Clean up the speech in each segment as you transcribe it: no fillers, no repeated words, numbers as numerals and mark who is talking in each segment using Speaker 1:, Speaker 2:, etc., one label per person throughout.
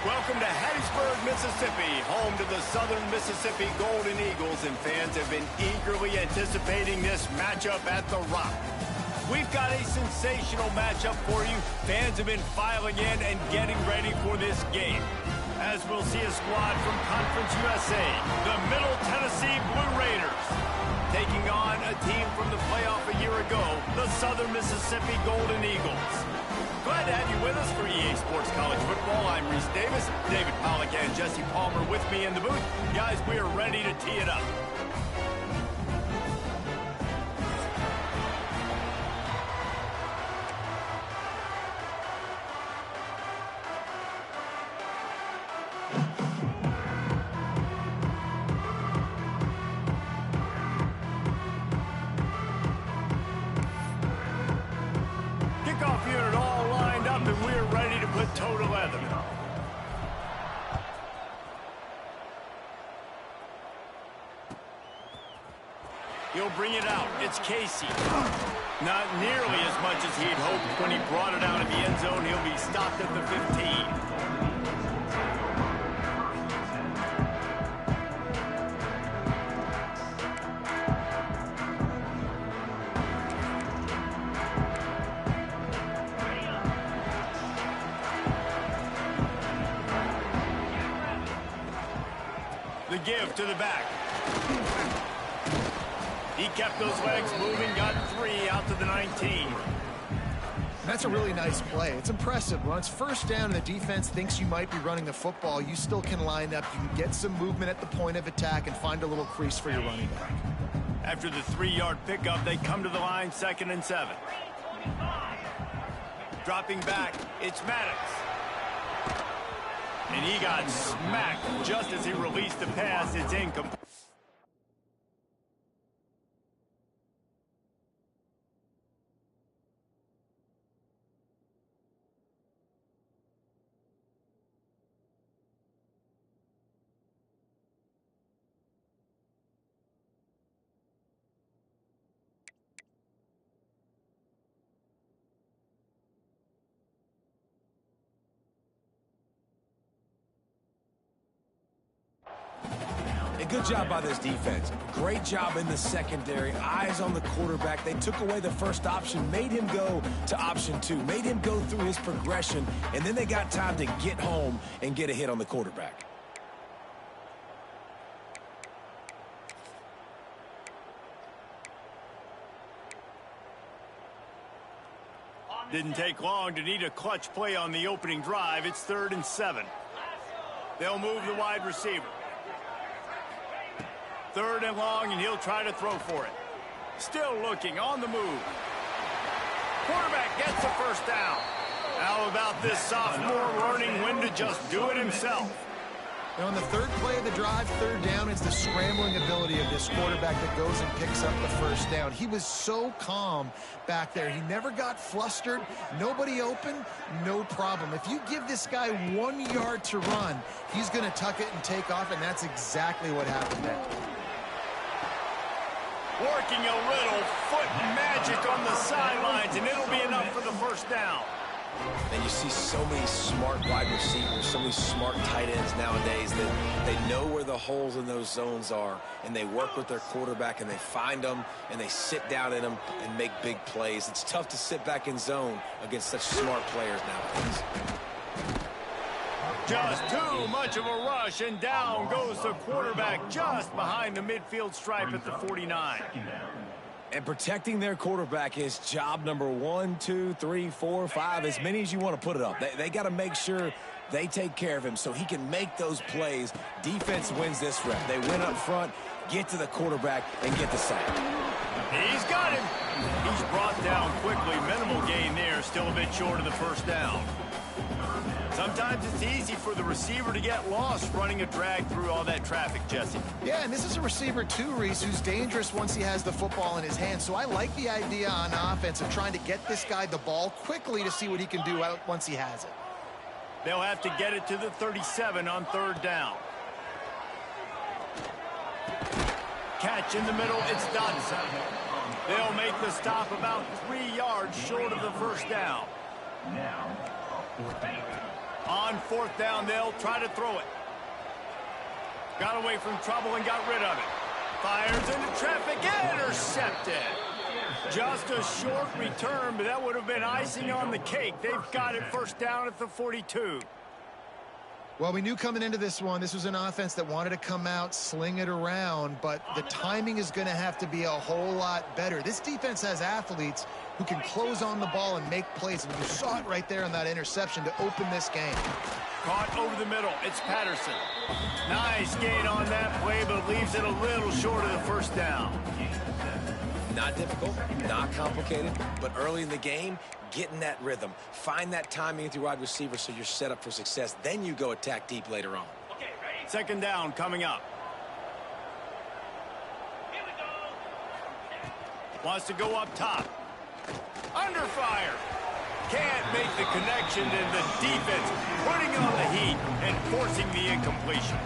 Speaker 1: Welcome to Hattiesburg, Mississippi, home to the Southern Mississippi Golden Eagles, and fans have been eagerly anticipating this matchup at the Rock. We've got a sensational matchup for you. Fans have been filing in and getting ready for this game. As we'll see a squad from Conference USA, the Middle Tennessee Blue Raiders, taking on a team from the playoff a year ago, the Southern Mississippi Golden Eagles. Glad to have you with us for EA Sports College Football. I'm Reese Davis, David Pollack and Jesse Palmer with me in the booth. Guys, we are ready to tee it up. Kickoff unit all lined up, and we're ready to put toe to leather. He'll bring it out. It's Casey. Not nearly as much as he'd hoped when he brought it out of the end zone. He'll be stopped at the 15. The give to the back. He kept those legs moving, got 3 out to the 19.
Speaker 2: That's a really nice play. It's impressive. When it's first down and the defense thinks you might be running the football, you still can line up. You can get some movement at the point of attack and find a little crease for your running back.
Speaker 1: After the 3-yard pickup, they come to the line, 2nd and 7. Dropping back, it's Maddox. And he got smacked just as he released the pass. It's incomplete.
Speaker 3: Good job by this defense. Great job in the secondary. Eyes on the quarterback. They took away the first option, made him go to option 2, made him go through his progression, and then they got time to get home and get a hit on the quarterback.
Speaker 1: Didn't take long to need a clutch play on the opening drive. It's 3rd and 7. They'll move the wide receiver. 3rd and long, and he'll try to throw for it. Still looking, on the move. Quarterback gets the first down. How about this sophomore learning when to just do it himself?
Speaker 2: And on the 3rd play of the drive, 3rd down, it's the scrambling ability of this quarterback that goes and picks up the first down. He was so calm back there. He never got flustered. Nobody open, no problem. If you give this guy 1 yard to run, he's going to tuck it and take off, and that's exactly what happened there.
Speaker 1: Working a little foot magic on the sidelines, and it'll be enough for the first down.
Speaker 3: And you see so many smart wide receivers, so many smart tight ends nowadays that they know where the holes in those zones are, and they work with their quarterback, and they find them, and they sit down in them and make big plays. It's tough to sit back in zone against such smart players nowadays.
Speaker 1: Just too much of a rush, and down goes the quarterback just behind the midfield stripe at the 49.
Speaker 3: And protecting their quarterback is job number 1, 2, 3, 4, 5, as many as you want to put it up. They got to make sure they take care of him so he can make those plays. Defense wins this rep. They win up front, get to the quarterback, and get the sack.
Speaker 1: He's got him. He's brought down quickly. Minimal gain there, still a bit short of the first down. Sometimes it's easy for the receiver to get lost running a drag through all that traffic, Jesse.
Speaker 2: Yeah, and this is a receiver too, Reese, who's dangerous once he has the football in his hands. So I like the idea on offense of trying to get this guy the ball quickly to see what he can do out once he has it.
Speaker 1: They'll have to get it to the 37 on 3rd down. Catch in the middle, it's Dodson. They'll make the stop about 3 yards short of the first down. On fourth down, they'll try to throw it. Got away from trouble and got rid of it. Fires into traffic, intercepted. Just a short return, but that would have been icing on the cake. They've got it first down at the 42.
Speaker 2: Well, we knew coming into this one, this was an offense that wanted to come out, sling it around, but the timing is going to have to be a whole lot better. This defense has athletes who can close on the ball and make plays, and you saw it right there on that interception to open this game.
Speaker 1: Caught over the middle. It's Patterson. Nice gain on that play, but leaves it a little short of the first down.
Speaker 3: Not difficult, not complicated, but early in the game, get in that rhythm. Find that timing with your wide receiver so you're set up for success. Then you go attack deep later on.
Speaker 1: Okay, ready? Second down coming up. Here we go. Wants to go up top. Under fire. Can't make the connection, and the defense putting on the heat and forcing the incompletion.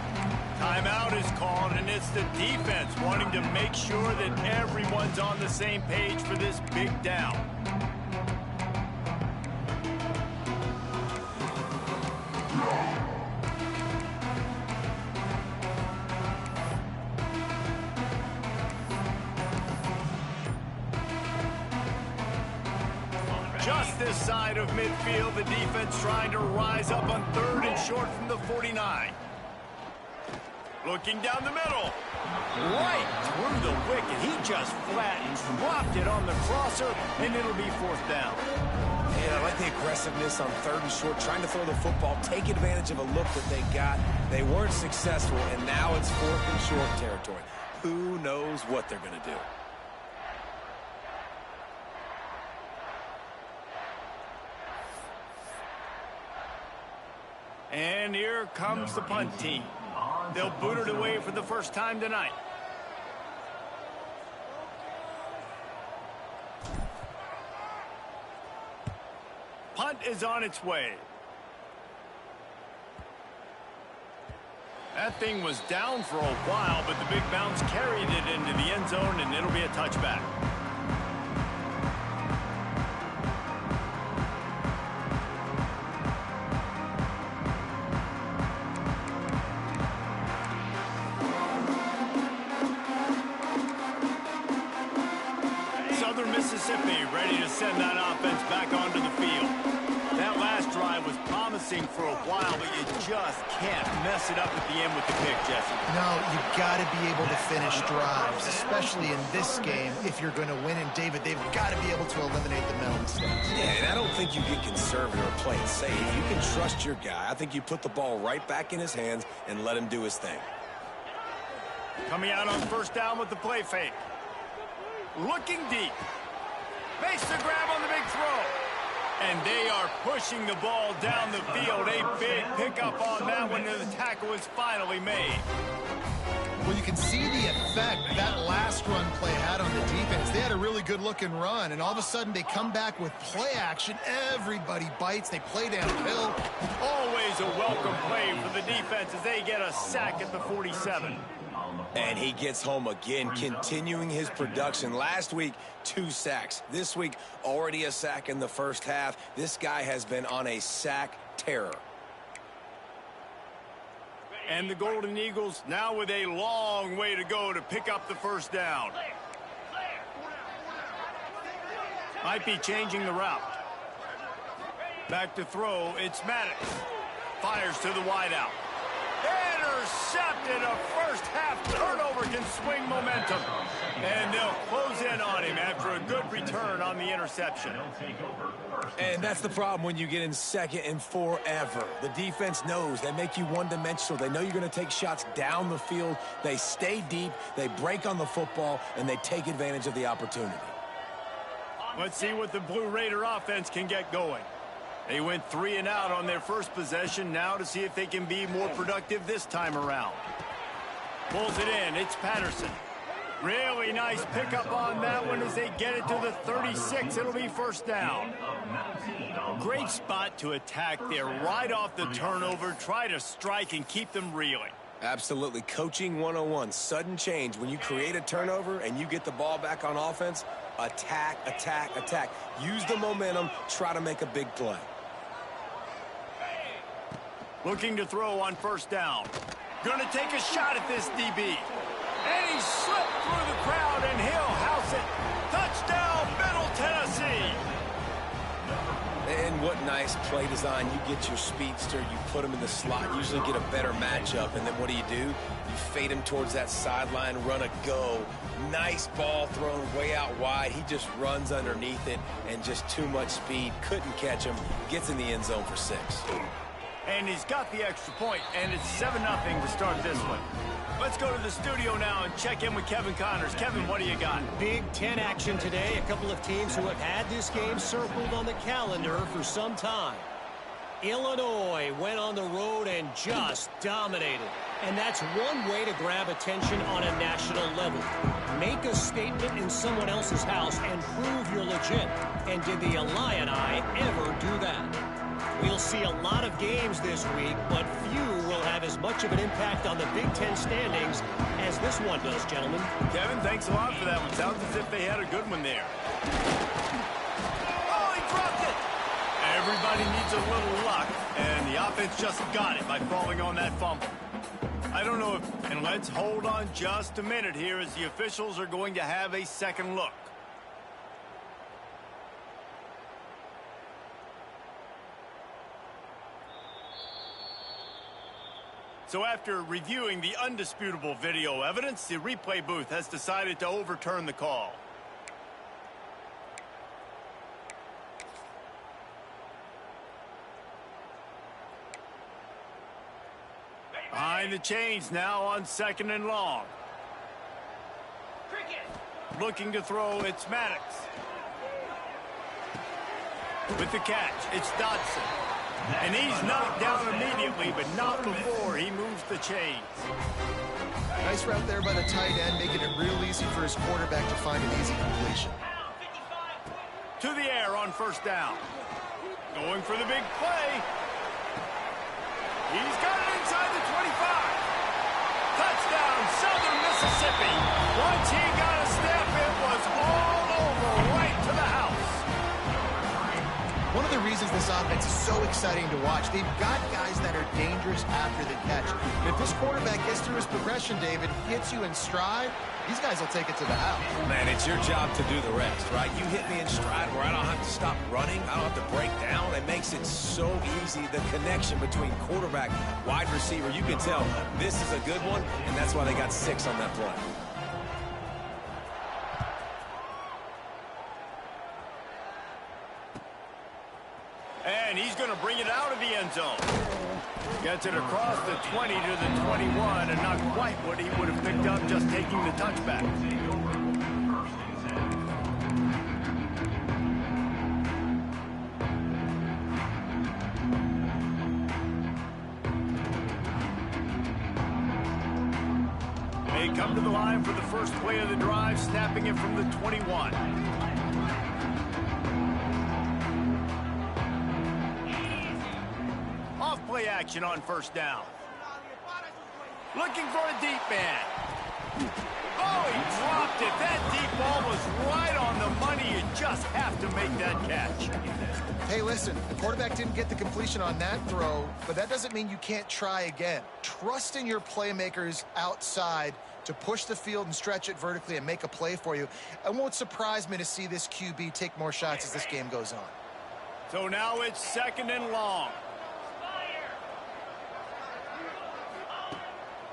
Speaker 1: Timeout is called, and it's the defense wanting to make sure that everyone's on the same page for this big down. Just this side of midfield, the defense trying to rise up on third and short from the 49. Looking down the middle. Right through the wicket. He just flat dropped it on the crosser, and it'll be fourth down.
Speaker 3: And I like the aggressiveness on third and short, trying to throw the football, take advantage of a look that they got. They weren't successful, and now it's fourth and short territory. Who knows what they're going to do?
Speaker 1: And here comes the punt team. They'll boot it away for the first time tonight. Punt is on its way. That thing was down for a while, but the big bounce carried it into the end zone, and it'll be a touchback. Mississippi ready to send that offense back onto the field. That last drive was promising for a while, but you just can't mess it up at the end with the pick, Jesse.
Speaker 2: No, you've got to be able to finish drives, especially in this game if you're going to win. And, David, they've got to be able to eliminate the mental mistakes.
Speaker 3: Yeah, and I don't think you get conservative or play it safe. You can trust your guy. I think you put the ball right back in his hands and let him do his thing.
Speaker 1: Coming out on first down with the play fake. Looking deep. Makes the grab on the big throw. And they are pushing the ball down the field. A big pickup on that one, and the tackle is finally made.
Speaker 2: Well, you can see the effect that last run play had on the defense. They had a really good-looking run, and all of a sudden they come back with play action. Everybody bites. They play downhill.
Speaker 1: Always a welcome play for the defense as they get a sack at the 47.
Speaker 3: And he gets home again, continuing his production. Last week, 2 sacks. This week, already a sack in the first half. This guy has been on a sack terror.
Speaker 1: And the Golden Eagles now with a long way to go to pick up the first down. Might be changing the route. Back to throw, it's Maddox. Fires to the wideout. Intercepted. A first half turnover can swing momentum. And they'll close in on him after a good return on the interception.
Speaker 3: And that's the problem when you get in second and forever. The defense knows. They make you one-dimensional. They know you're going to take shots down the field. They stay deep. They break on the football, and they take advantage of the opportunity.
Speaker 1: Let's see what the Blue Raider offense can get going. They went 3 and out on their first possession. Now to see if they can be more productive this time around. Pulls it in. It's Patterson. Really nice pickup on that one as they get it to the 36. It'll be first down. Great spot to attack there. Right off the turnover. Try to strike and keep them reeling.
Speaker 3: Absolutely. Coaching 101. Sudden change. When you create a turnover and you get the ball back on offense, attack, attack, attack. Use the momentum. Try to make a big play.
Speaker 1: Looking to throw on first down. Gonna take a shot at this DB. And he slipped through the crowd, and he'll house it. Touchdown, Middle Tennessee.
Speaker 3: And what nice play design. You get your speedster, you put him in the slot, usually get a better matchup, and then what do? You fade him towards that sideline, run a go. Nice ball thrown way out wide. He just runs underneath it, and just too much speed. Couldn't catch him. Gets in the end zone for 6.
Speaker 1: And he's got the extra point, and it's 7-0 to start this one. Let's go to the studio now and check in with Kevin Connors. Kevin, what do you got?
Speaker 4: Big Ten action today. A couple of teams who have had this game circled on the calendar for some time. Illinois went on the road and just dominated. And that's one way to grab attention on a national level. Make a statement in someone else's house and prove you're legit. And did the Illini ever do that? We'll see a lot of games this week, but few will have as much of an impact on the Big Ten standings as this one does, gentlemen.
Speaker 1: Kevin, thanks a lot for that one. Sounds as if they had a good one there. Oh, he dropped it! Everybody needs a little luck, and the offense just got it by falling on that fumble. I don't know if... And let's hold on just a minute here as the officials are going to have a second look. So after reviewing the undisputable video evidence, the replay booth has decided to overturn the call. Behind the chains now on 2nd and long. Looking to throw, it's Maddox. With the catch, it's Dodson. And he's knocked down immediately, but not before he moves the chains.
Speaker 2: Nice route there by the tight end, making it real easy for his quarterback to find an easy completion.
Speaker 1: To the air on first down. Going for the big play. He's got it inside the 25. Touchdown, Southern Mississippi. Once he got a step, it was all over, right to the house.
Speaker 2: One of the reasons this offense is so exciting to watch, they've got guys that are dangerous after the catch. And if this quarterback gets through his progression, David, hits you in stride, these guys will take it to the house.
Speaker 3: Man, it's your job to do the rest, right? You hit me in stride where I don't have to stop running. I don't have to break down. It makes it so easy, the connection between quarterback, wide receiver. You can tell this is a good one, and that's why they got 6 on that play.
Speaker 1: And he's going to bring it out of the end zone. Gets it across the 20 to the 21, and not quite what he would have picked up just taking the touchback. They come to the line for the first play of the drive, snapping it from the 21. Off-play action on first down. Looking for a deep man. Oh, he dropped it. That deep ball was right on the money. You just have to make that catch.
Speaker 2: Hey, listen, the quarterback didn't get the completion on that throw, but that doesn't mean you can't try again. Trust in your playmakers outside to push the field and stretch it vertically and make a play for you. It won't surprise me to see this QB take more shots as this game goes on.
Speaker 1: So now it's 2nd and long.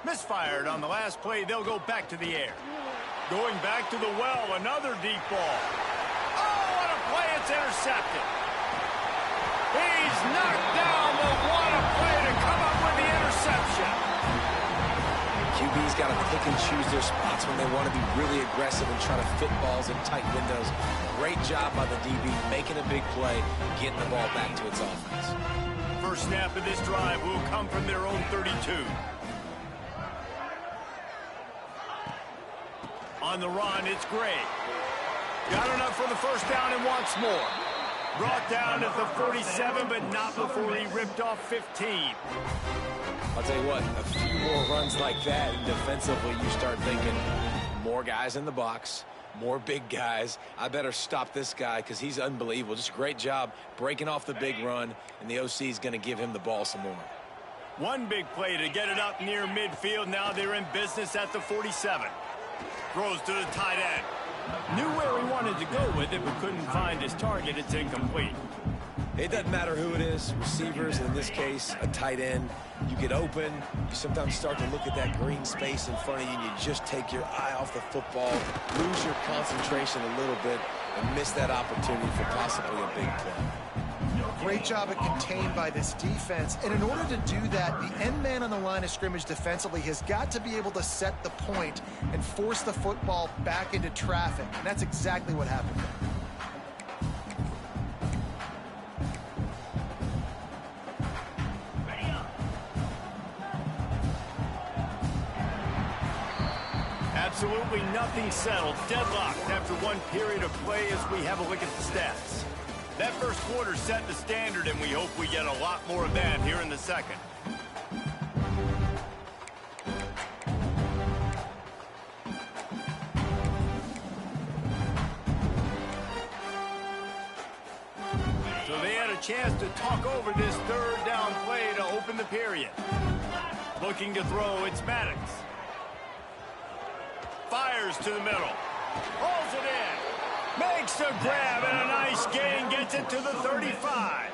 Speaker 1: Misfired on the last play. They'll go back to the air. Going back to the well, another deep ball. Oh, what a play. It's intercepted. He's knocked down, but what a play to come up with the interception.
Speaker 3: QB's got to pick and choose their spots when they want to be really aggressive and try to fit balls in tight windows. Great job by the DB, making a big play, getting the ball back to its offense.
Speaker 1: First snap of this drive will come from their own 32. On the run, it's Gray. Got enough for the first down and wants more. Brought down at the 47, but not before he ripped off 15.
Speaker 3: I'll tell you what, a few more runs like that, and defensively you start thinking, more guys in the box, more big guys. I better stop this guy because he's unbelievable. Just a great job breaking off the big run, and the OC is going to give him the ball some more.
Speaker 1: One big play to get it up near midfield. Now they're in business at the 47. Throws to the tight end. Knew where he wanted to go with it, but couldn't find his target. It's incomplete.
Speaker 3: It doesn't matter who it is, receivers, in this case, a tight end. You get open, you sometimes start to look at that green space in front of you, and you just take your eye off the football, lose your concentration a little bit, and miss that opportunity for possibly a big play.
Speaker 2: Great job at contained by this defense. And in order to do that, the end man on the line of scrimmage defensively has got to be able to set the point and force the football back into traffic. And that's exactly what happened there.
Speaker 1: Absolutely nothing settled. Deadlocked after one period of play as we have a look at the stats. That first quarter set the standard, and we hope we get a lot more of that here in the second. So they had a chance to talk over this third down play to open the period. Looking to throw, it's Maddox. Fires to the middle. Pulls it in. Makes the grab and a nice gain. Gets it to the 35.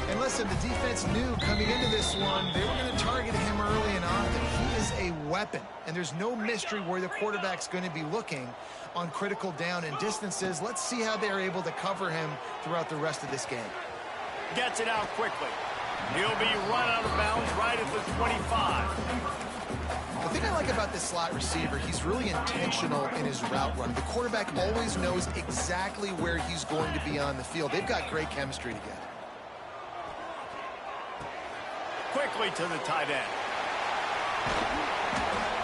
Speaker 2: And listen, the defense knew coming into this one, they were going to target him early and often. He is a weapon, and there's no mystery where the quarterback's going to be looking on critical down and distances. Let's see how they're able to cover him throughout the rest of this game.
Speaker 1: Gets it out quickly. He'll be run out of bounds right at the 25.
Speaker 2: The thing I like about this slot receiver, he's really intentional in his route run. The quarterback always knows exactly where he's going to be on the field. They've got great chemistry together.
Speaker 1: Quickly to the tight end.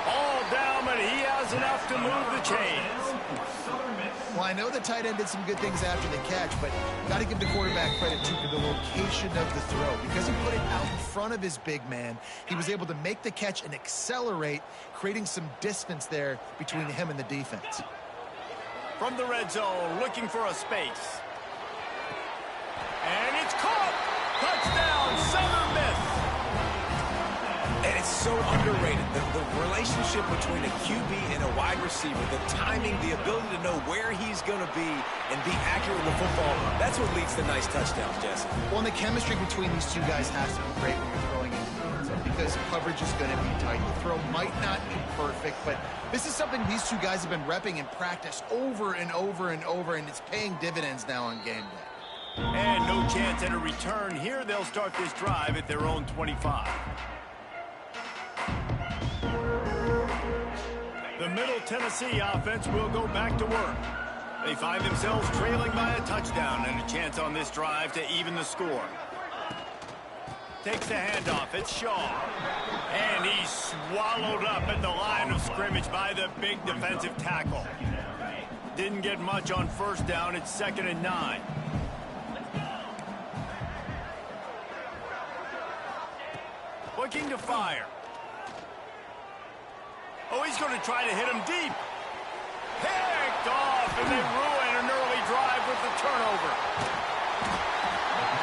Speaker 1: All down, but he has enough to move the chains.
Speaker 2: Well, I know the tight end did some good things after the catch, but got to give the quarterback credit, too, for the location of the throw. Because he put it out in front of his big man, he was able to make the catch and accelerate, creating some distance there between him and the defense.
Speaker 1: From the red zone, looking for a space. And it's caught! Touchdown, Southern Miss!
Speaker 3: And it's so underrated. The relationship between a QB and a wide receiver, the timing, the ability to know where he's going to be and be accurate with the football, that's what leads to nice touchdowns, Jesse.
Speaker 2: Well, and the chemistry between these two guys has to be great when you're throwing into the end zone because coverage is going to be tight. The throw might not be perfect, but this is something these two guys have been repping in practice over and over and over, and it's paying dividends now on game day.
Speaker 1: And no chance at a return here. They'll start this drive at their own 25. The Middle Tennessee offense will go back to work. They find themselves trailing by a touchdown and a chance on this drive to even the score. Takes the handoff. It's Shaw. And he's swallowed up at the line of scrimmage by the big defensive tackle. Didn't get much on first down. It's 2nd and 9. Looking to fire. Oh, he's going to try to hit him deep. Picked off, and they ruin an early drive with the turnover.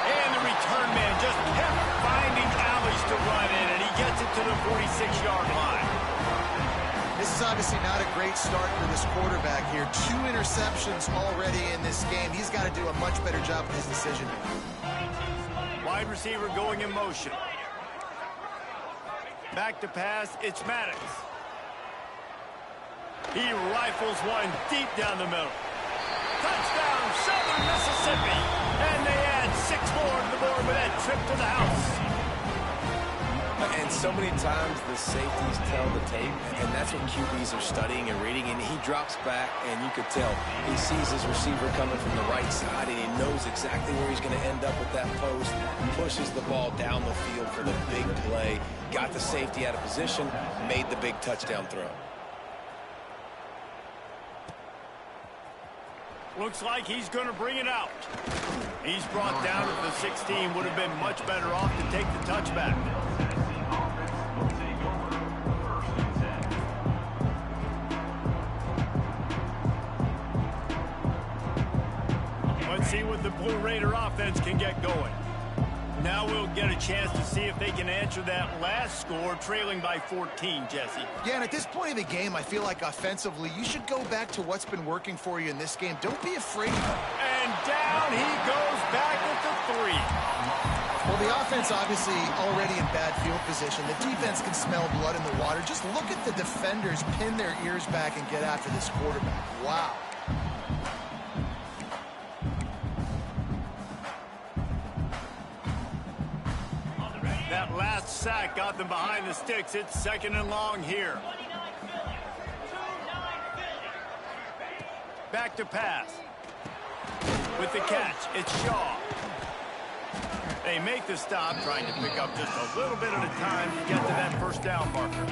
Speaker 1: And the return man just kept finding alleys to run in, and he gets it to the 46-yard line.
Speaker 2: This is obviously not a great start for this quarterback here. 2 interceptions already in this game. He's got to do a much better job with his decision making.
Speaker 1: Wide receiver going in motion. Back to pass, it's Maddox. He rifles one deep down the middle. Touchdown, Southern Mississippi. And they add 6 more to the board with that trip to the house.
Speaker 3: And so many times the safeties tell the tape, and that's what QBs are studying and reading, and he drops back, and you could tell he sees his receiver coming from the right side, and he knows exactly where he's going to end up with that post, pushes the ball down the field for the big play, got the safety out of position, made the big touchdown throw.
Speaker 1: Looks like he's going to bring it out. He's brought down at the 16. Would have been much better off to take the touchback. Let's see what the Blue Raider offense can get going. Now we'll get a chance to see if they can answer that last score, trailing by 14, Jesse.
Speaker 2: Yeah, and at this point of the game, I feel like offensively, you should go back to what's been working for you in this game. Don't be afraid.
Speaker 1: And down he goes back at the 3.
Speaker 2: Well, the offense obviously already in bad field position. The defense can smell blood in the water. Just look at the defenders pin their ears back and get after this quarterback. Wow.
Speaker 1: That last sack got them behind the sticks. It's 2nd and long here. Back to pass. With the catch, it's Shaw. They make the stop, trying to pick up just a little bit at a time to get to that first down marker.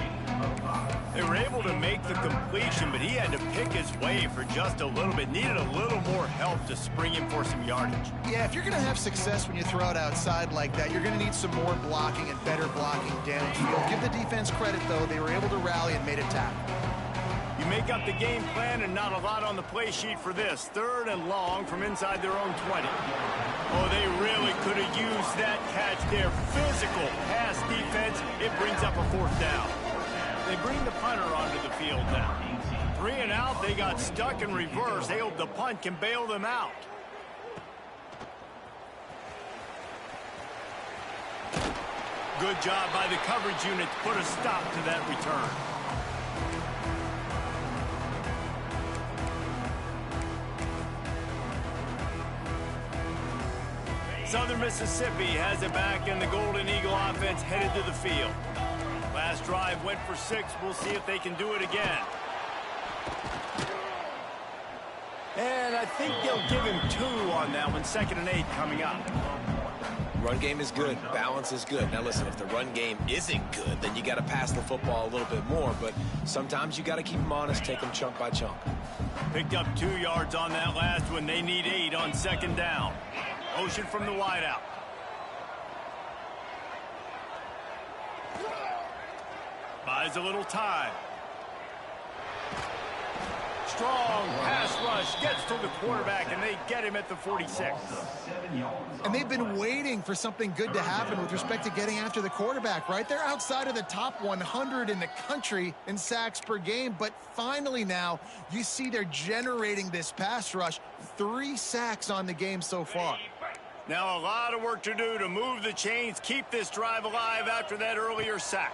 Speaker 1: They were able to make the completion, but he had to pick his way for just a little bit. Needed a little more help to spring him for some yardage.
Speaker 2: Yeah, if you're going to have success when you throw it outside like that, you're going to need some more blocking and better blocking downfield. Give the defense credit, though. They were able to rally and made a tackle.
Speaker 1: You make up the game plan and not a lot on the play sheet for this. 3rd and long from inside their own 20. Oh, they really could have used that catch there. Physical pass defense. It brings up a 4th down. They bring the punter onto the field now. 3 and out. They got stuck in reverse. They hope the punt can bail them out. Good job by the coverage unit to put a stop to that return. Southern Mississippi has it back, and the Golden Eagle offense headed to the field. Last drive went for 6. We'll see if they can do it again. And I think they'll give him 2 on that one. 2nd and 8 coming up.
Speaker 3: Run game is good. Balance is good. Now, listen, if the run game isn't good, then you got to pass the football a little bit more. But sometimes you got to keep them honest, take them chunk by chunk.
Speaker 1: Picked up 2 yards on that last one. They need 8 on 2nd down. Motion from the wideout. Buys a little time. Strong pass rush gets to the quarterback, and they get him at the 46.
Speaker 2: And they've been waiting for something good to happen with respect to getting after the quarterback, right? They're outside of the top 100 in the country in sacks per game, but finally now you see they're generating this pass rush. 3 sacks on the game so far.
Speaker 1: Now a lot of work to do to move the chains, keep this drive alive after that earlier sack.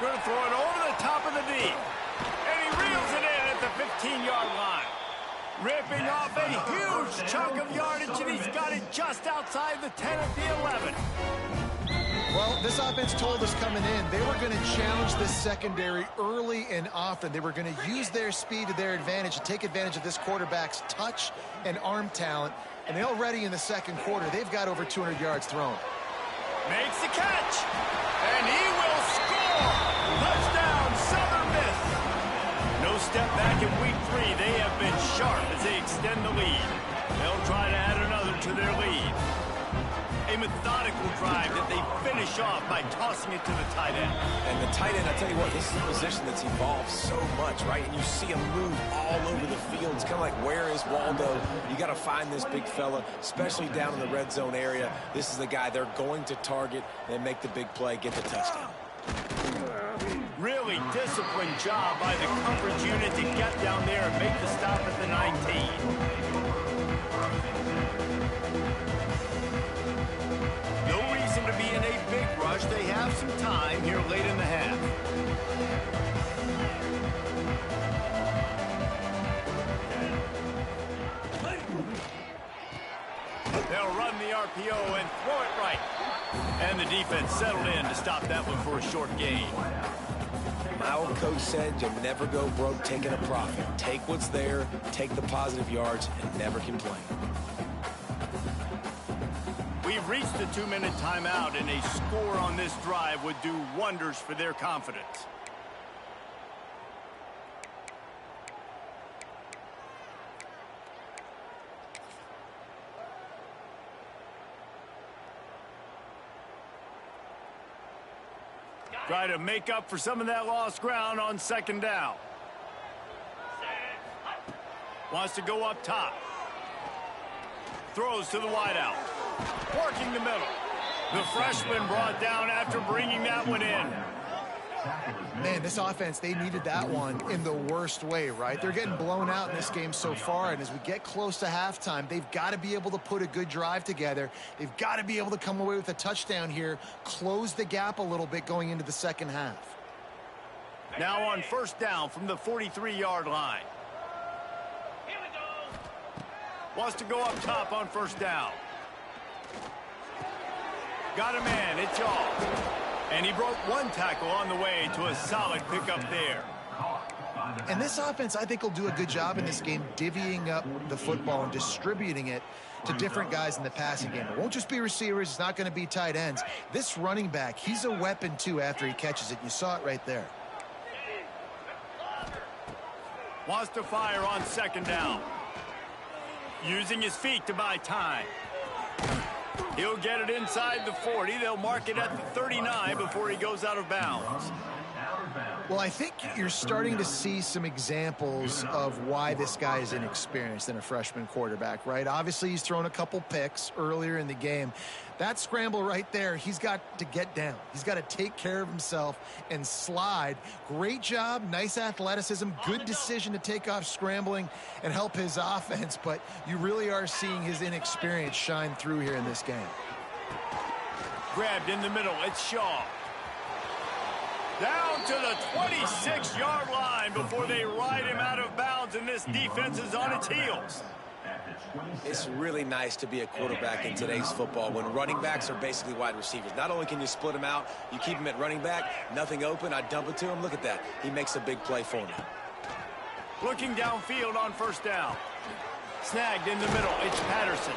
Speaker 1: Going to throw it over the top of the D. And he reels it in at the 15-yard line. Ripping off a huge chunk of yardage, and he's got it just outside the 10 at the 11.
Speaker 2: Well, this offense told us coming in they were going to challenge this secondary early and often. They were going to use their speed to their advantage and take advantage of this quarterback's touch and arm talent. And they already in the 2nd quarter, they've got over 200 yards thrown.
Speaker 1: Makes the catch, and he will score. Touchdown, Southern Miss. No step back in week 3. They have been sharp as they extend the lead. They'll try to add another to their lead. A methodical drive that they finish off by tossing it to the tight end.
Speaker 3: And the tight end, I tell you what, this is a position that's evolved so much, right? And you see him move all over the field. It's kind of like, where is Waldo? You got to find this big fella, especially down in the red zone area. This is the guy they're going to target and make the big play, get the touchdown.
Speaker 1: Really disciplined job by the coverage unit to get down there and make the stop at the 19. To be in a big rush. They have some time here late in the half. They'll run the RPO and throw it right. And the defense settled in to stop that one for a short gain.
Speaker 3: My old coach said you'll never go broke taking a profit. Take what's there, take the positive yards, and never complain.
Speaker 1: We've reached the 2-minute timeout, and a score on this drive would do wonders for their confidence. Try to make up for some of that lost ground on 2nd down. Wants to go up top. throws to the wideout. Working the middle. The freshman brought down after bringing that one in.
Speaker 2: Man, this offense, they needed that one in the worst way, right? They're getting blown out in this game so far, and as we get close to halftime, they've got to be able to put a good drive together. They've got to be able to come away with a touchdown here, close the gap a little bit going into the second half.
Speaker 1: Now on first down from the 43-yard line. Wants to go up top on first down. Got a man, it's all. And he broke one tackle on the way to a solid pickup there.
Speaker 2: And this offense, I think, will do a good job in this game divvying up the football and distributing it to different guys in the passing game. It won't just be receivers. It's not going to be tight ends. This running back, he's a weapon, too, after he catches it. You saw it right there.
Speaker 1: Wants to fire on second down. Using his feet to buy time. He'll get it inside the 40. They'll mark it at the 39 before he goes out of bounds.
Speaker 2: Well, I think you're starting to see some examples of why this guy is inexperienced in a freshman quarterback, right? Obviously, he's thrown a couple picks earlier in the game. That scramble right there, he's got to get down. He's got to take care of himself and slide. Great job, nice athleticism, good decision to take off scrambling and help his offense, but you really are seeing his inexperience shine through here in this game.
Speaker 1: Grabbed in the middle, it's Shaw. Down to the 26-yard line before they ride him out of bounds, and this defense is on its heels.
Speaker 3: It's really nice to be a quarterback in today's football when running backs are basically wide receivers. Not only can you split them out, you keep them at running back, nothing open, I dump it to him. Look at that. He makes a big play for me.
Speaker 1: Looking downfield on first down. Snagged in the middle, it's Patterson.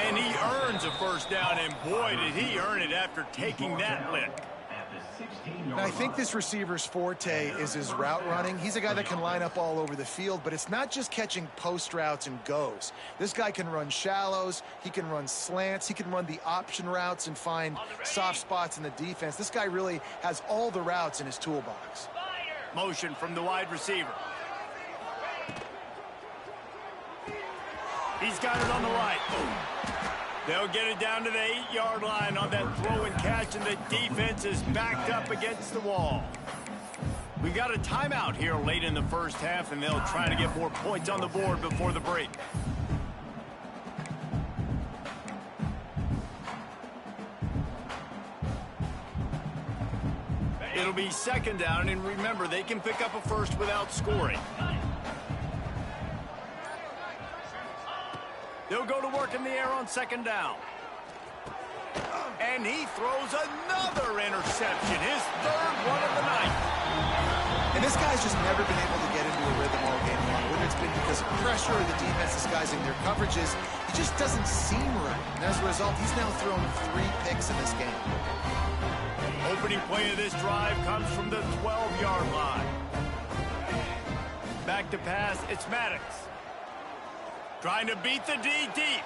Speaker 1: And he earns a first down, and boy, did he earn it after taking that lick.
Speaker 2: And I think this receiver's forte is his route running. He's a guy that can line up all over the field, but it's not just catching post routes and goes. This guy can run shallows, he can run slants, he can run the option routes and find soft spots in the defense. This guy really has all the routes in his toolbox.
Speaker 1: Motion from the wide receiver. He's got it on the right. They'll get it down to the 8-yard line on that throw and catch, and the defense is backed up against the wall. We got a timeout here late in the first half, and they'll try to get more points on the board before the break. It'll be second down, and remember, they can pick up a first without scoring. They'll go to work in the air on second down. And he throws another interception, his third one of the night.
Speaker 2: And this guy's just never been able to get into a rhythm all game long. Whether it's been because of pressure or the defense disguising their coverages, he just doesn't seem right. And as a result, he's now thrown 3 picks in this game.
Speaker 1: Opening play of this drive comes from the 12-yard line. Back to pass, it's Maddox. Trying to beat the D deep.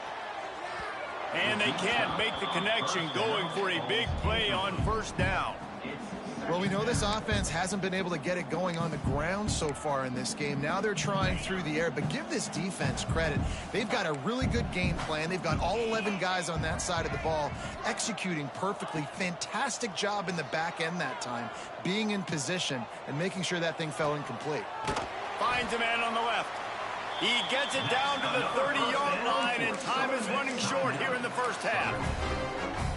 Speaker 1: And they can't make the connection, going for a big play on first down.
Speaker 2: Well, we know this offense hasn't been able to get it going on the ground so far in this game. Now they're trying through the air, but give this defense credit. They've got a really good game plan. They've got all 11 guys on that side of the ball executing perfectly. Fantastic job in the back end that time, being in position and making sure that thing fell incomplete.
Speaker 1: Finds a man on the left. He gets it down to the 30-yard line, and time is running short here in the first half.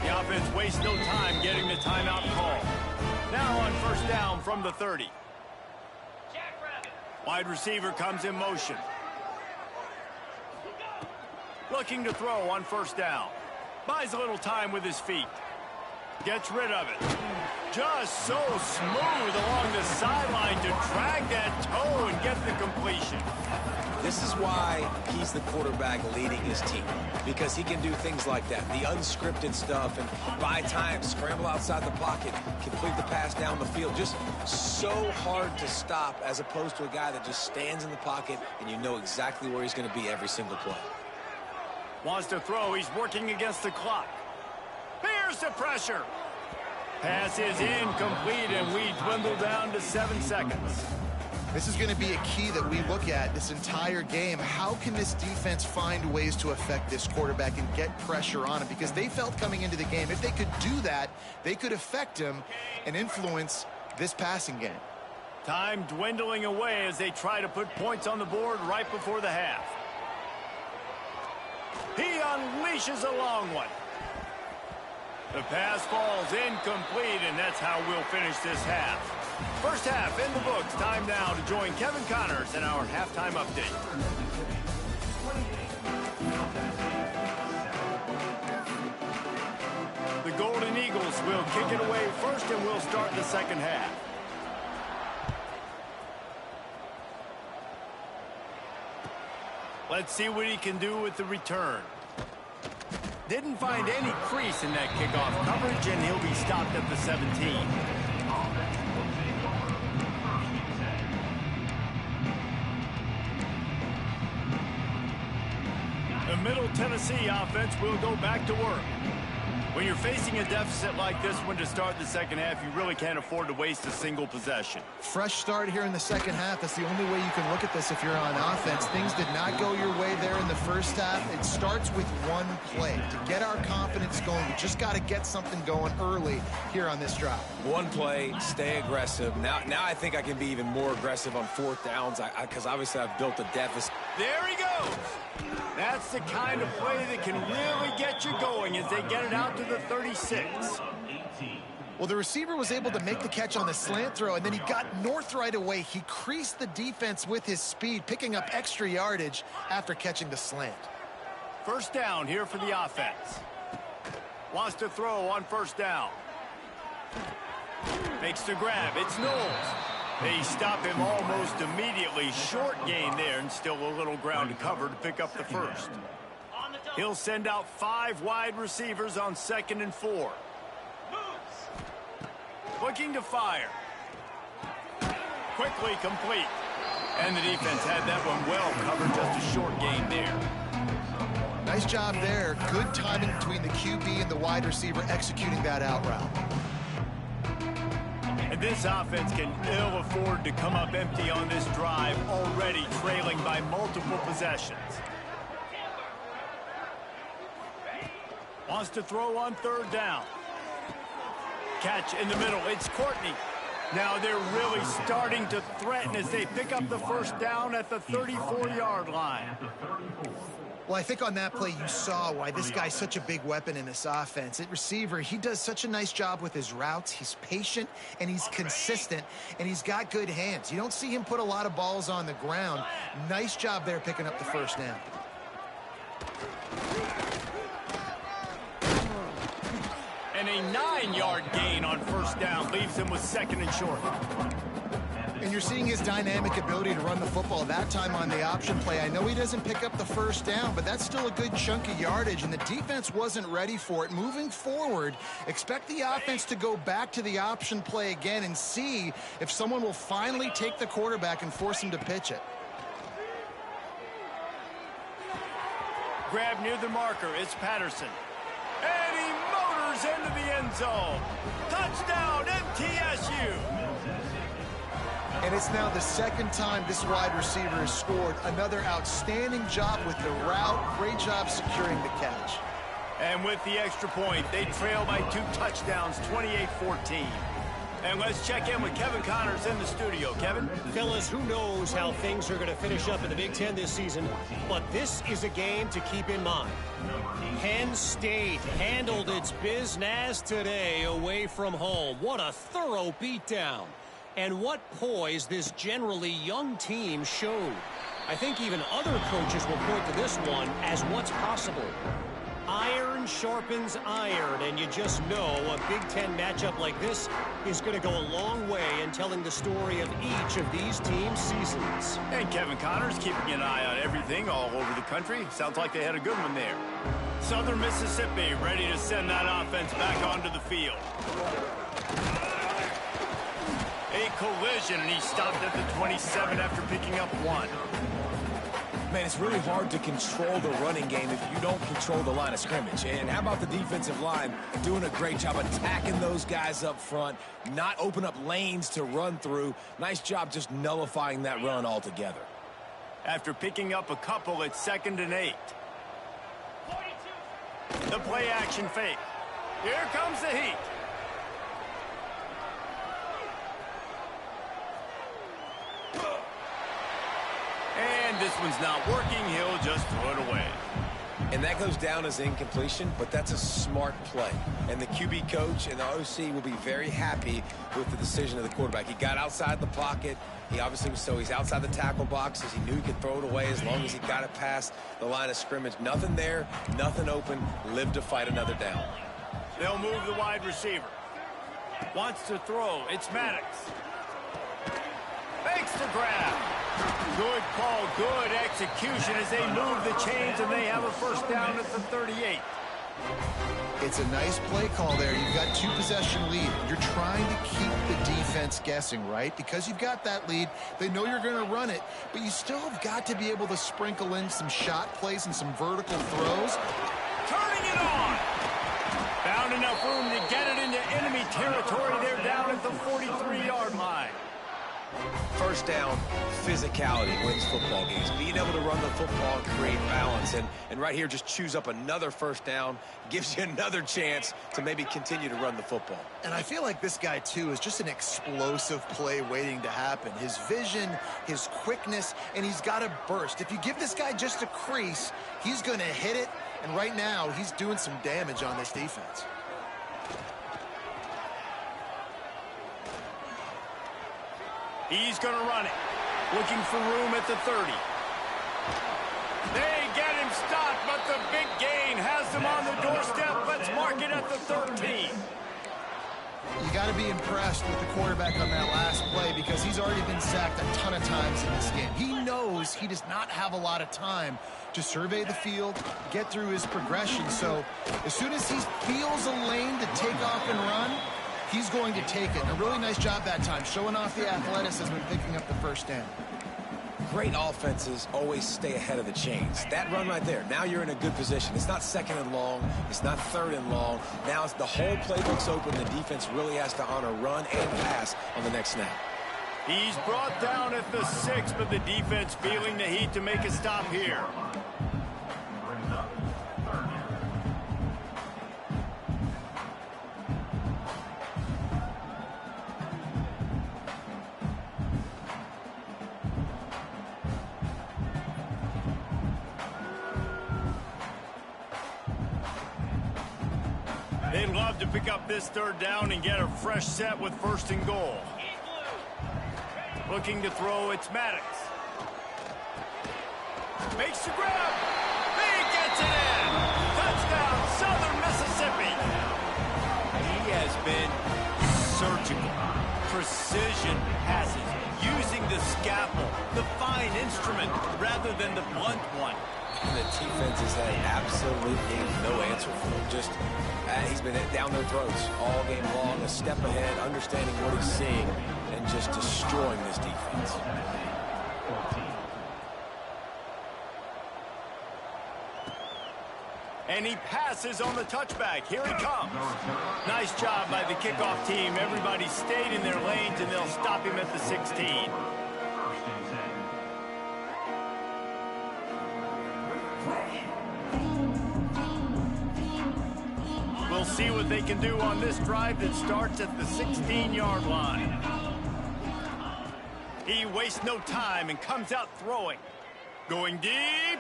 Speaker 1: The offense wastes no time getting the timeout call. Now on first down from the 30. Wide receiver comes in motion. Looking to throw on first down. Buys a little time with his feet. Gets rid of it. Just so smooth along the sideline to drag that toe and get the completion.
Speaker 3: This is why he's the quarterback leading his team, because he can do things like that, the unscripted stuff, and buy time, scramble outside the pocket, complete the pass down the field. Just so hard to stop, as opposed to a guy that just stands in the pocket and you know exactly where he's going to be every single play.
Speaker 1: Wants to throw. He's working against the clock. Here's the pressure. Pass is incomplete, and we dwindle down to 7 seconds.
Speaker 2: This is going to be a key that we look at this entire game. How can this defense find ways to affect this quarterback and get pressure on him? Because they felt coming into the game, if they could do that, they could affect him and influence this passing game.
Speaker 1: Time dwindling away as they try to put points on the board right before the half. He unleashes a long one. The pass falls incomplete, and that's how we'll finish this half. First half in the books. Time now to join Kevin Connors in our halftime update. The Golden Eagles will kick it away first, and we'll start the second half. Let's see what he can do with the return. Didn't find any crease in that kickoff coverage, and he'll be stopped at the 17. The Middle Tennessee offense will go back to work. When you're facing a deficit like this one to start the second half, you really can't afford to waste a single possession.
Speaker 2: Fresh start here in the second half. That's the only way you can look at this if you're on offense. Things did not go your way there in the first half. It starts with one play. To get our confidence going, we just got to get something going early here on this drive.
Speaker 3: One play, stay aggressive. Now I think I can be even more aggressive on fourth downs because obviously I've built a deficit.
Speaker 1: There he goes. That's the kind of play that can really get you going as they get it out to the 36.
Speaker 2: Well, the receiver was able to make the catch on the slant throw, and then he got north right away. He creased the defense with his speed, picking up extra yardage after catching the slant.
Speaker 1: First down here for the offense. Wants to throw on first down. Makes the grab. It's Knowles. They stop him almost immediately. Short gain there, and still a little ground to cover to pick up the first. He'll send out 5 wide receivers on 2nd and 4. Looking to fire. Quickly complete. And the defense had that one well covered. Just a short gain there.
Speaker 2: Nice job there. Good timing between the QB and the wide receiver executing that out route.
Speaker 1: And this offense can ill afford to come up empty on this drive, already trailing by multiple possessions. Wants to throw on third down. Catch in the middle. It's Courtney. Now they're really starting to threaten as they pick up the first down at the 34-yard line.
Speaker 2: Well, I think on that play you saw why this guy's such a big weapon in this offense. At receiver, he does such a nice job with his routes. He's patient, and he's consistent, and he's got good hands. You don't see him put a lot of balls on the ground. Nice job there picking up the first down.
Speaker 1: And a 9-yard gain on first down leaves him with 2nd and short.
Speaker 2: And you're seeing his dynamic ability to run the football, that time on the option play. I know he doesn't pick up the first down, but that's still a good chunk of yardage, and the defense wasn't ready for it. Moving forward, expect the offense to go back to the option play again and see if someone will finally take the quarterback and force him to pitch it.
Speaker 1: Grab near the marker. It's Patterson. And he motors into the end zone. Touchdown, MTSU.
Speaker 2: And it's now the second time this wide receiver has scored. Another outstanding job with the route. Great job securing the catch.
Speaker 1: And with the extra point, they trail by 2 touchdowns, 28-14. And let's check in with Kevin Connors in the studio. Kevin?
Speaker 4: Fellas, who knows how things are going to finish up in the Big Ten this season, but this is a game to keep in mind. Penn State handled its business today away from home. What a thorough beatdown. And what poise this generally young team showed. I think even other coaches will point to this one as what's possible. Iron sharpens iron, and you just know a Big Ten matchup like this is going to go a long way in telling the story of each of these teams' seasons.
Speaker 1: And Kevin Connors keeping an eye on everything all over the country. Sounds like they had a good one there. Southern Mississippi ready to send that offense back onto the field. A collision, and he stopped at the 27 after picking up 1.
Speaker 3: Man, it's really hard to control the running game if you don't control the line of scrimmage. And how about the defensive line doing a great job attacking those guys up front, not open up lanes to run through. Nice job just nullifying that run altogether.
Speaker 1: After picking up a couple, it's 2nd and 8. The play action fake. Here comes the heat. And this one's not working. He'll just throw it away.
Speaker 3: And that goes down as incompletion, but that's a smart play. And the QB coach and the OC will be very happy with the decision of the quarterback. He got outside the pocket. He obviously was, so he's outside the tackle boxes. He knew he could throw it away as long as he got it past the line of scrimmage. Nothing there, nothing open. Live to fight another down.
Speaker 1: They'll move the wide receiver. Wants to throw. It's Maddox. Makes the grab. Good call, good execution as they move the chains, and they have a first down at the 38.
Speaker 2: It's a nice play call there. You've got 2-possession lead. You're trying to keep the defense guessing, right? Because you've got that lead, they know you're going to run it, but you still have got to be able to sprinkle in some shot plays and some vertical throws.
Speaker 1: Turning it on. Found enough room to get it into enemy territory. They're down at the 43-yard line.
Speaker 3: First down, physicality wins football games. Being able to run the football and create balance. And right here, just choose up another first down. Gives you another chance to maybe continue to run the football.
Speaker 2: And I feel like this guy, too, is just an explosive play waiting to happen. His vision, his quickness, and he's got a burst. If you give this guy just a crease, he's going to hit it. And right now, he's doing some damage on this defense.
Speaker 1: He's going to run it. Looking for room at the 30. They get him stopped, but the big gain has them on the doorstep. Let's mark it at the 13.
Speaker 2: You got to be impressed with the quarterback on that last play because he's already been sacked a ton of times in this game. He knows he does not have a lot of time to survey the field, get through his progression. So as soon as he feels a lane to take off and run, he's going to take it. And a really nice job that time, showing off the athleticism and picking up the first down.
Speaker 3: Great offenses always stay ahead of the chains. That run right there, now you're in a good position. It's not 2nd and long. It's not 3rd and long. Now it's the whole playbook's open. The defense really has to honor run and pass on the next snap.
Speaker 1: He's brought down at the 6, but the defense feeling the heat to make a stop here. They'd love to pick up this 3rd down and get a fresh set with 1st and goal. Looking to throw, it's Maddox. Makes the grab. He gets it in. Touchdown, Southern Mississippi. He has been surgical. Precision passes. Using the scalpel, the fine instrument, rather than the blunt one.
Speaker 3: And the defense has had absolutely no answer for him. Just, he's been down their throats all game long, a step ahead, understanding what he's seeing, and just destroying this defense.
Speaker 1: And he passes on the touchback. Here he comes. Nice job by the kickoff team. Everybody stayed in their lanes, and they'll stop him at the 16. We'll see what they can do on this drive that starts at the 16-yard line. He wastes no time and comes out throwing. Going deep.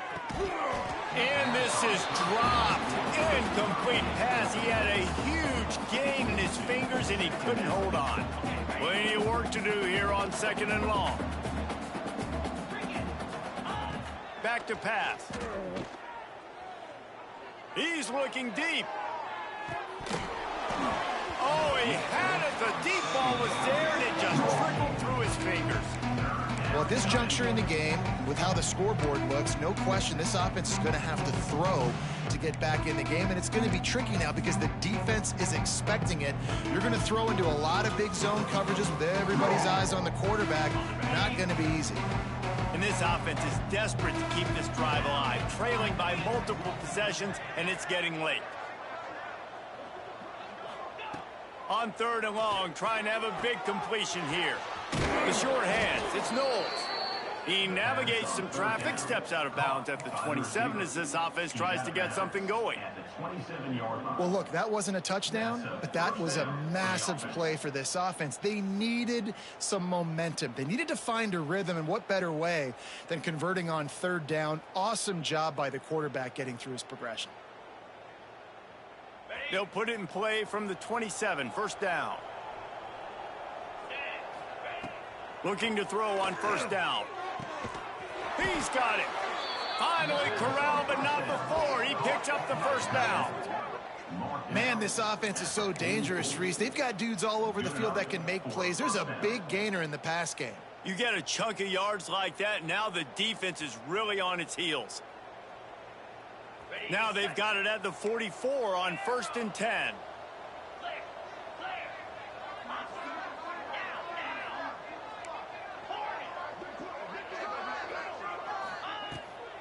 Speaker 1: And this is dropped. Incomplete pass. He had a huge gain in his fingers, and he couldn't hold on. Plenty of work to do here on 2nd and long. Back to pass. He's looking deep. Oh, he had it. The deep ball was there, and it just trickled through his fingers.
Speaker 2: Well, at this juncture in the game, with how the scoreboard looks, no question this offense is going to have to throw to get back in the game, and it's going to be tricky now because the defense is expecting it. You're going to throw into a lot of big zone coverages with everybody's eyes on the quarterback. Not going to be easy.
Speaker 1: And this offense is desperate to keep this drive alive, trailing by multiple possessions, and it's getting late. On 3rd and long, trying to have a big completion here. The short hands, it's Knowles. He navigates some traffic, steps out of bounds at the 27 as this offense tries to get something going.
Speaker 2: Well, look, that wasn't a touchdown, but that was a massive play for this offense. They needed some momentum. They needed to find a rhythm, and what better way than converting on 3rd down. Awesome job by the quarterback getting through his progression.
Speaker 1: They'll put it in play from the 27, 1st down. Looking to throw on 1st down. He's got it. Finally corralled, but not before. He picks up the 1st down.
Speaker 2: Man, this offense is so dangerous, Reese. They've got dudes all over the field that can make plays. There's a big gainer in the pass game.
Speaker 1: You get a chunk of yards like that, now the defense is really on its heels. Now they've got it at the 44 on 1st and 10.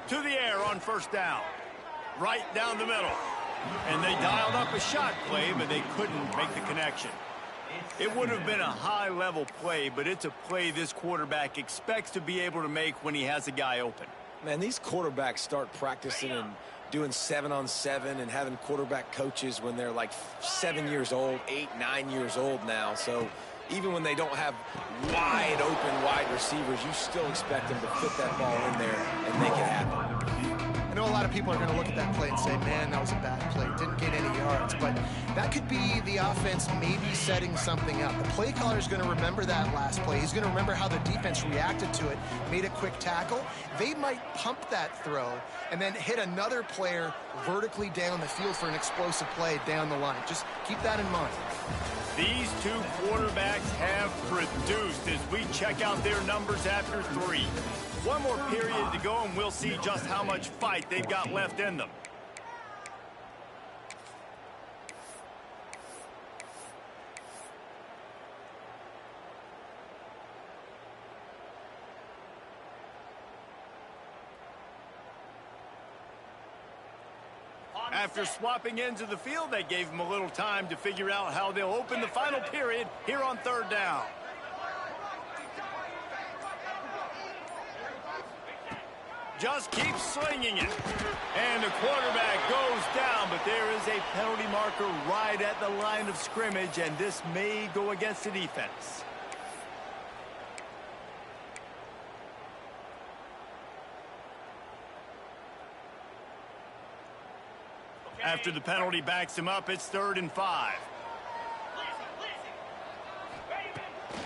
Speaker 1: To the air on 1st down. Right down the middle. And they dialed up a shot play, but they couldn't make the connection. It would have been a high-level play, but it's a play this quarterback expects to be able to make when he has a guy open.
Speaker 3: Man, these quarterbacks start practicing and doing 7-on-7 and having quarterback coaches when they're like 7 years old, 8, 9 years old now. So even when they don't have wide receivers, you still expect them to fit that ball in there and make it happen.
Speaker 2: I know a lot of people are going to look at that play and say, man, that was a bad play. Didn't get any yards. But that could be the offense maybe setting something up. The play caller is going to remember that last play. He's going to remember how the defense reacted to it, made a quick tackle. They might pump that throw and then hit another player vertically down the field for an explosive play down the line. Just keep that in mind.
Speaker 1: These two quarterbacks have produced as we check out their numbers after 3. One more period to go, and we'll see just how much fight they've got left in them. After swapping ends of the field, they gave them a little time to figure out how they'll open the final period here on 3rd down. Just keep slinging it. And the quarterback goes down, but there is a penalty marker right at the line of scrimmage, and this may go against the defense. After the penalty backs him up, it's 3rd and 5.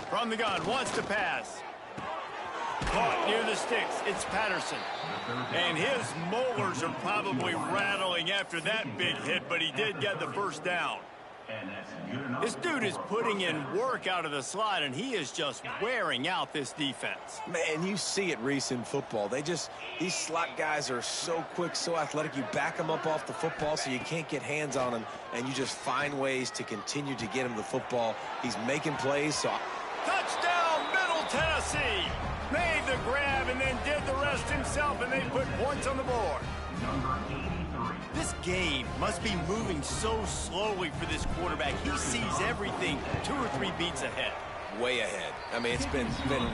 Speaker 1: From the gun, wants to pass. Caught near the sticks. It's Patterson. And his molars are probably rattling after that big hit, but he did get the 1st down. This dude is putting in work out of the slot, and he is just wearing out this defense.
Speaker 3: Man, you see it, Reese, in football. These slot guys are so quick, so athletic. You back them up off the football so you can't get hands on them, and you just find ways to continue to get him the football. He's making plays. So
Speaker 1: touchdown, Middle Tennessee. Made the grab and then did the rest himself, and they put points on the board. This game must be moving so slowly for this quarterback. He sees everything 2 or 3 beats ahead.
Speaker 3: Way ahead. I mean, it's been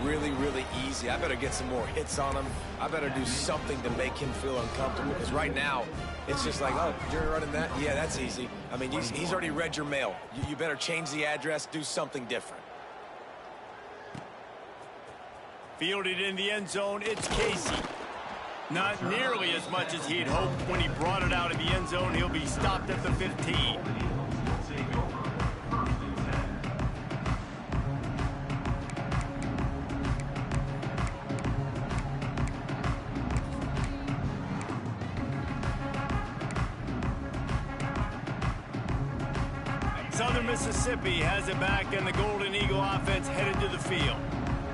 Speaker 3: really, really easy. I better get some more hits on him. I better do something to make him feel uncomfortable, because right now it's just like, oh, you're running that? Yeah, that's easy. I mean, he's already read your mail. You better change the address, do something different.
Speaker 1: Fielded in the end zone, it's Casey. Not nearly as much as he'd hoped when he brought it out of the end zone. He'll be stopped at the 15. Southern Mississippi has it back, and the Golden Eagle offense headed to the field.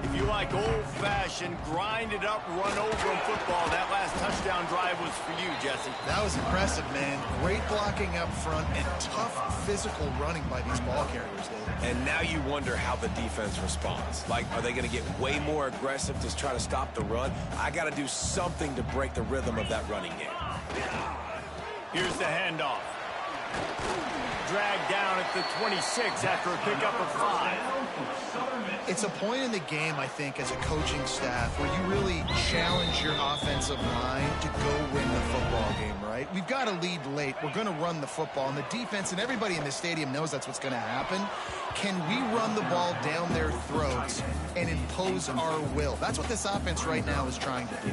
Speaker 1: If you like old-fashioned, grind-it-up, run-over in football, that last touchdown drive was for you, Jesse.
Speaker 2: That was impressive, man. Great blocking up front and tough physical running by these ball carriers, Dave.
Speaker 3: And now you wonder how the defense responds. Like, are they going to get way more aggressive to try to stop the run? I got to do something to break the rhythm of that running game.
Speaker 1: Here's the handoff. Dragged down at the 26 after a pickup of 5.
Speaker 2: It's a point in the game, I think, as a coaching staff where you really challenge your offensive line to go win the football game, right? We've got to lead late. We're going to run the football, and the defense and everybody in the stadium knows that's what's going to happen. Can we run the ball down their throats and impose our will? That's what this offense right now is trying to do.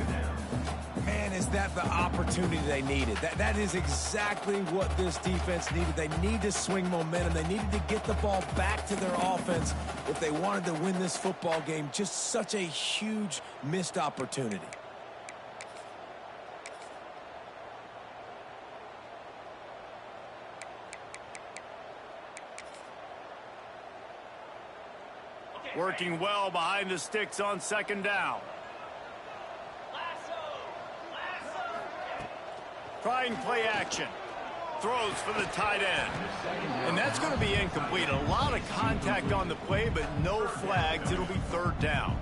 Speaker 3: Man, is that the opportunity they needed? That is exactly what this defense needed. They need to swing momentum. They needed to get the ball back to their offense if they wanted to win this football game. Just such a huge missed opportunity.
Speaker 1: Working well behind the sticks on second down. Trying play action. Throws for the tight end. And that's going to be incomplete. A lot of contact on the play, but no flags. It'll be third down.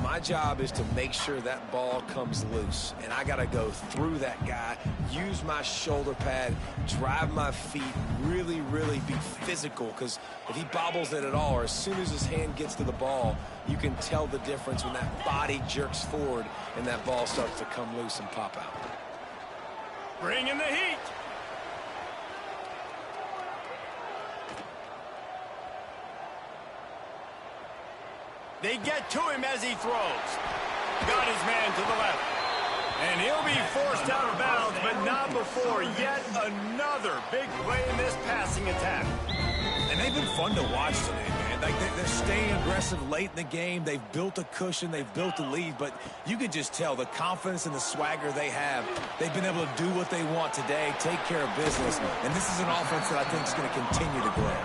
Speaker 3: My job is to make sure that ball comes loose, and I got to go through that guy, use my shoulder pad, drive my feet, really, really be physical, because if he bobbles it at all, or as soon as his hand gets to the ball, you can tell the difference when that body jerks forward and that ball starts to come loose and pop out.
Speaker 1: Bring in the heat. They get to him as he throws. Got his man to the left. And he'll be forced out of bounds, but not before yet another big play in this passing attack.
Speaker 3: And they've been fun to watch today, man. Like they're staying aggressive late in the game. They've built a cushion. They've built a lead. But you could just tell the confidence and the swagger they have. They've been able to do what they want today, take care of business. And this is an offense that I think is going to continue to grow.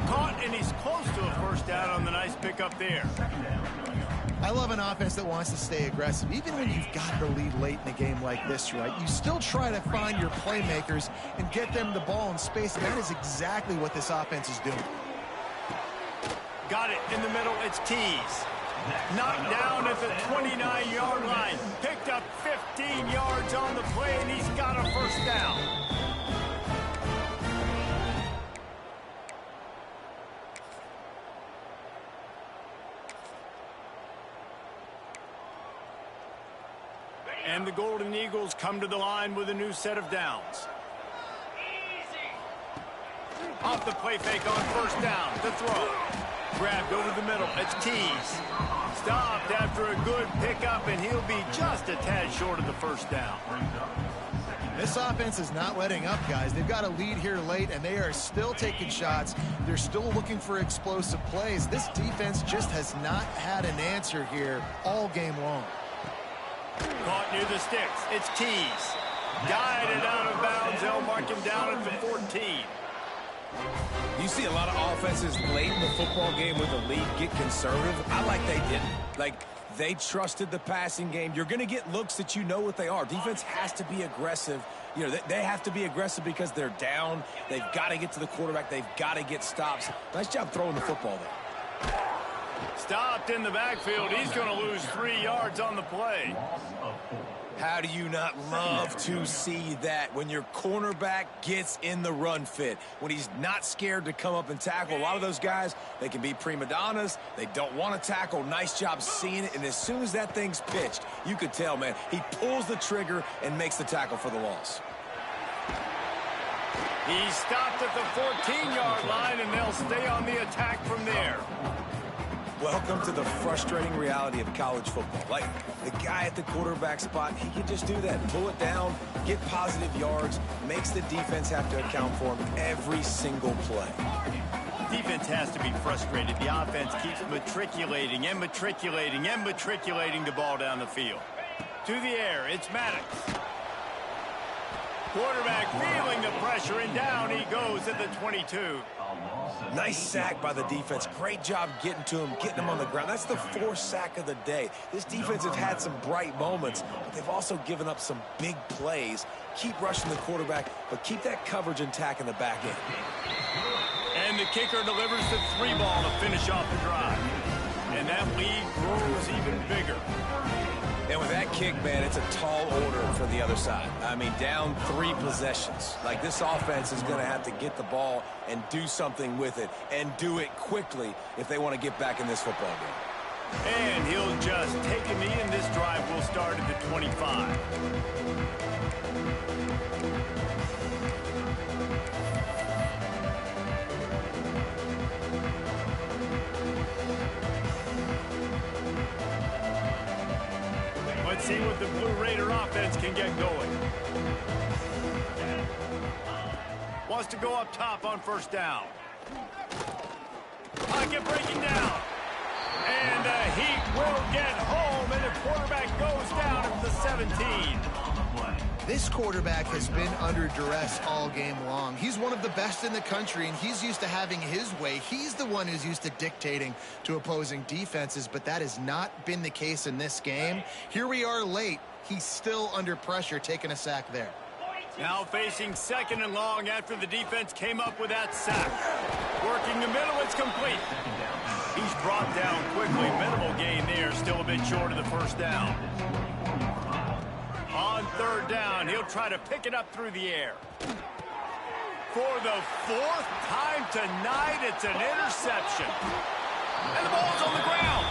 Speaker 1: Caught, and he's close to a first down on the nice pickup there.
Speaker 2: I love an offense that wants to stay aggressive. Even when you've got the lead late in a game like this, right, you still try to find your playmakers and get them the ball in space, and that is exactly what this offense is doing.
Speaker 1: Got it in the middle. It's Tees. Knocked down at the 29-yard line. Picked up 15 yards on the play, and he's got a first down. And the Golden Eagles come to the line with a new set of downs. Off the play fake on first down. The throw. Grabbed over the middle. It's Tees. Stopped after a good pickup, and he'll be just a tad short of the first down.
Speaker 2: This offense is not letting up, guys. They've got a lead here late, and they are still taking shots. They're still looking for explosive plays. This defense just has not had an answer here all game long.
Speaker 1: Caught near the sticks. It's Tees. Guided out of bounds. They'll mark him down at the 14.
Speaker 3: You see a lot of offenses late in the football game with the lead get conservative. I like they didn't. Like, they trusted the passing game. You're going to get looks that you know what they are. Defense has to be aggressive. You know, they have to be aggressive because they're down. They've got to get to the quarterback. They've got to get stops. Nice job throwing the football there.
Speaker 1: Stopped in the backfield. He's going to lose 3 yards on the play.
Speaker 3: How do you not love to see that when your cornerback gets in the run fit, when he's not scared to come up and tackle? A lot of those guys, they can be prima donnas. They don't want to tackle. Nice job seeing it. And as soon as that thing's pitched, you could tell, man, he pulls the trigger and makes the tackle for the loss.
Speaker 1: He stopped at the 14-yard line, and they'll stay on the attack from there.
Speaker 3: Welcome to the frustrating reality of college football. Like, the guy at the quarterback spot, he can just do that. Pull it down, get positive yards, makes the defense have to account for him every single play.
Speaker 1: Defense has to be frustrated. The offense keeps matriculating and matriculating and matriculating the ball down the field. To the air, it's Maddox. Quarterback feeling the pressure. pressure, and down he goes at the 22.
Speaker 3: Nice sack by the defense. Great job getting to him, getting him on the ground. That's the 4th sack of the day. This defense has had some bright moments, but they've also given up some big plays. Keep rushing the quarterback, but keep that coverage intact in the back end.
Speaker 1: And the kicker delivers the 3-ball to finish off the drive. And that lead grows even bigger.
Speaker 3: And with that kick, man, it's a tall order for the other side. I mean, down 3 possessions. Like, this offense is going to have to get the ball and do something with it, and do it quickly if they want to get back in this football game.
Speaker 1: And he'll just take a knee, and this drive will start at the 25. Let's see what the Blue Raider offense can get going. Wants to go up top on first down. Pocket breaking down. And he will get home, and the quarterback goes down at the 17.
Speaker 2: This quarterback has been under duress all game long. He's one of the best in the country, and he's used to having his way. He's the one who's used to dictating to opposing defenses, but that has not been the case in this game. Here we are late. He's still under pressure, taking a sack there.
Speaker 1: Now facing 2nd and long after the defense came up with that sack. Working the middle, it's complete. He's brought down quickly. Minimal gain there, still a bit short of the first down. On 3rd down, he'll try to pick it up through the air. For the 4th time tonight, it's an interception. And the ball's on the ground.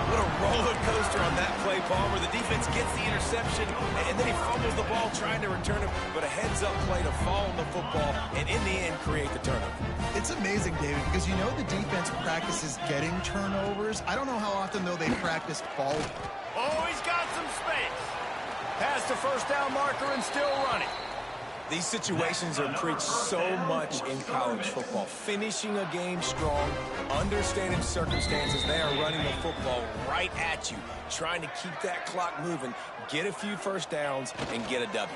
Speaker 3: What a roller coaster on that play, Palmer. The defense gets the interception, and then he fumbles the ball trying to return it, but a heads-up play to fall on the football, and in the end, create the turnover.
Speaker 2: It's amazing, David, because you know the defense practices getting turnovers. I don't know how often, though, they practice ball.
Speaker 1: Oh, he's got some space. Past the first down marker and still running.
Speaker 3: These situations are preached so much in college football. Finishing a game strong, understanding circumstances. They are running the football right at you, trying to keep that clock moving, get a few first downs, and get a W.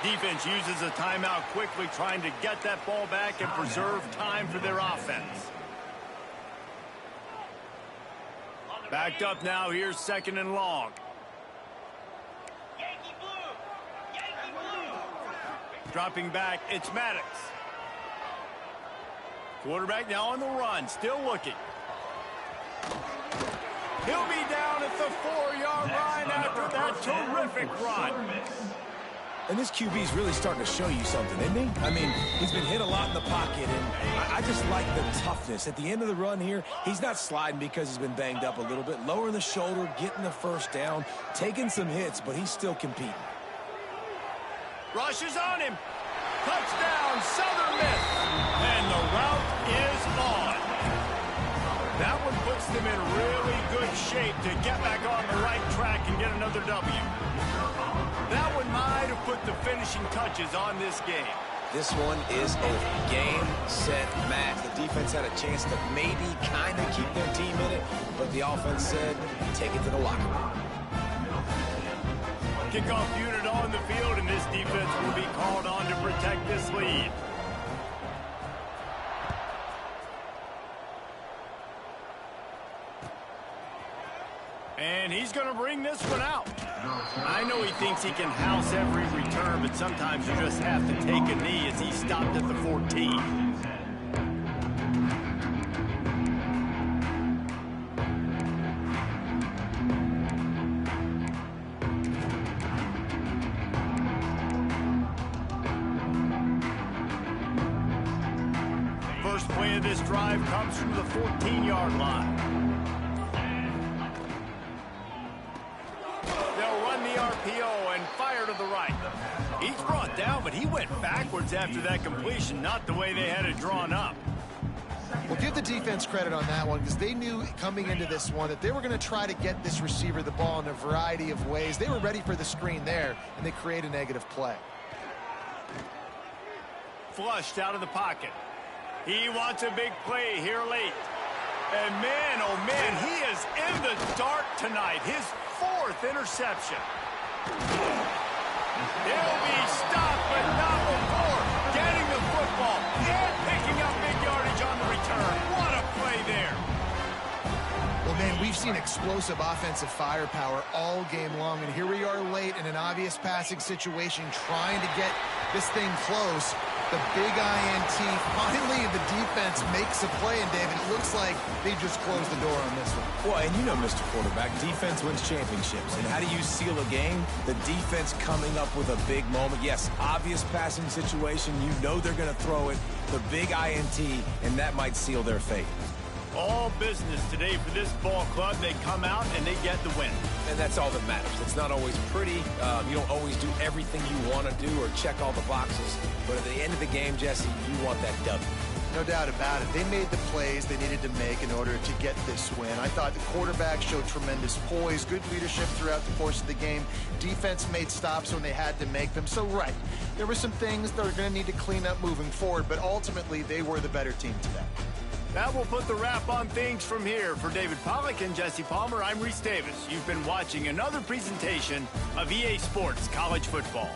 Speaker 1: Defense uses a timeout quickly, trying to get that ball back and preserve time for their offense. Backed up now, here's 2nd and long. Dropping back, it's Maddox. Quarterback now on the run, still looking. He'll be down at the 4-yard line after that terrific run.
Speaker 3: And this QB's really starting to show you something, isn't he? I mean, he's been hit a lot in the pocket, and I just like the toughness. At the end of the run here, he's not sliding because he's been banged up a little bit. Lowering the shoulder, getting the first down, taking some hits, but he's still competing.
Speaker 1: Rush is on him. Touchdown, Southern Miss. And the route is on. That one puts them in really good shape to get back on the right track and get another W. That one might have put the finishing touches on this game.
Speaker 3: This one is over. Game, set, match. The defense had a chance to maybe kind of keep their team in it, but the offense said, take it to the locker room.
Speaker 1: Kickoff unit on the field, and this defense will be called on to protect this lead. And he's going to bring this one out. I know he thinks he can house every return, but sometimes you just have to take a knee as he stopped at the 14. First play of this drive comes from the 14-yard line. They'll run the RPO and fire to the right. He's brought down, but he went backwards after that completion, not the way they had it drawn up.
Speaker 2: Well, give the defense credit on that one, because they knew coming into this one that they were going to try to get this receiver the ball in a variety of ways. They were ready for the screen there, and they create a negative play.
Speaker 1: Flushed out of the pocket. He wants a big play here late. And man, oh man, he is in the dark tonight. His 4th interception. He'll be stopped, but
Speaker 2: explosive offensive firepower all game long, and here we are late in an obvious passing situation trying to get this thing close. The big INT, finally the defense makes a play, and David, it looks like they just closed the door on this one.
Speaker 3: Well, and you know, Mr. Quarterback, defense wins championships. And how do you seal a game? The defense coming up with a big moment. Yes, obvious passing situation. You know they're going to throw it. The big INT, and that might seal their fate.
Speaker 1: All business today for this ball club. They come out and they get the win.
Speaker 3: And that's all that matters. It's not always pretty. You don't always do everything you want to do or check all the boxes. But at the end of the game, Jesse, you want that W.
Speaker 2: No doubt about it. They made the plays they needed to make in order to get this win. I thought the quarterback showed tremendous poise, good leadership throughout the course of the game. Defense made stops when they had to make them. So, right, there were some things that are going to need to clean up moving forward, but ultimately they were the better team today.
Speaker 1: That will put the wrap on things from here. For David Pollack and Jesse Palmer, I'm Reese Davis. You've been watching another presentation of EA Sports College Football.